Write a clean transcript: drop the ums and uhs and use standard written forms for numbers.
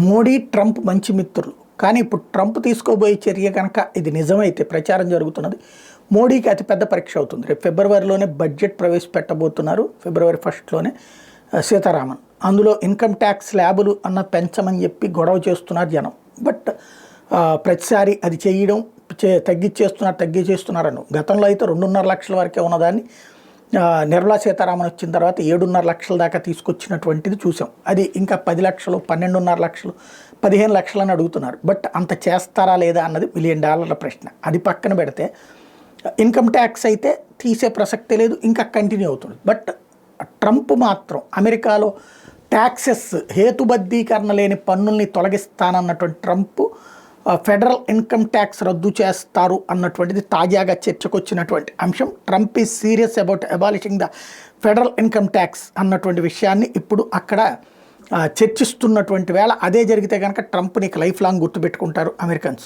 Modi Trump మంచి మిత్రులు. కానీ ఇప్పుడు ట్రంప్ తీసుకోబోయే చర్య కనుక ఇది నిజమైతే ప్రచారం జరుగుతున్నది మోడీకి అతిపెద్ద పరీక్ష అవుతుంది. రేపు ఫిబ్రవరిలోనే బడ్జెట్ ప్రవేశపెట్టబోతున్నారు. ఫిబ్రవరి 1 సీతారామన్. అందులో ఇన్కమ్ ట్యాక్స్ స్లాబులు అన్న పెంచమని చెప్పి గొడవ చేస్తున్నారు జనం. బట్ ప్రతిసారి అది చేయడం తగ్గించేస్తున్నారను. గతంలో అయితే 2.5 లక్షల వరకే ఉన్నదాన్ని నిర్మలా సీతారామన్ వచ్చిన తర్వాత 7.5 లక్షల దాకా తీసుకొచ్చినటువంటిది చూసాం. అది ఇంకా 10 లక్షలు, 12.5 లక్షలు, 15 లక్షలు అని అడుగుతున్నారు. బట్ అంత చేస్తారా లేదా అన్నది $1 మిలియన్ ప్రశ్న. అది పక్కన పెడితే ఇన్కమ్ ట్యాక్స్ అయితే తీసే ప్రసక్తే లేదు, ఇంకా కంటిన్యూ అవుతుంది. బట్ ట్రంప్ మాత్రం అమెరికాలో ట్యాక్సెస్ హేతుబద్ధీకరణ లేని పన్నుల్ని తొలగిస్తానన్నటువంటి ట్రంప్ ఫెడరల్ ఇన్కమ్ ట్యాక్స్ రద్దు చేస్తారు అన్నటువంటిది తాజాగా చర్చకు వచ్చినటువంటి అంశం. Trump is serious about abolishing the federal income tax అన్నటువంటి విషయాన్ని ఇప్పుడు అక్కడ చర్చిస్తున్నటువంటి వేళ అదే జరిగితే కనుక ట్రంప్ నీకు లైఫ్ లాంగ్ గుర్తుపెట్టుకుంటారు అమెరికన్స్.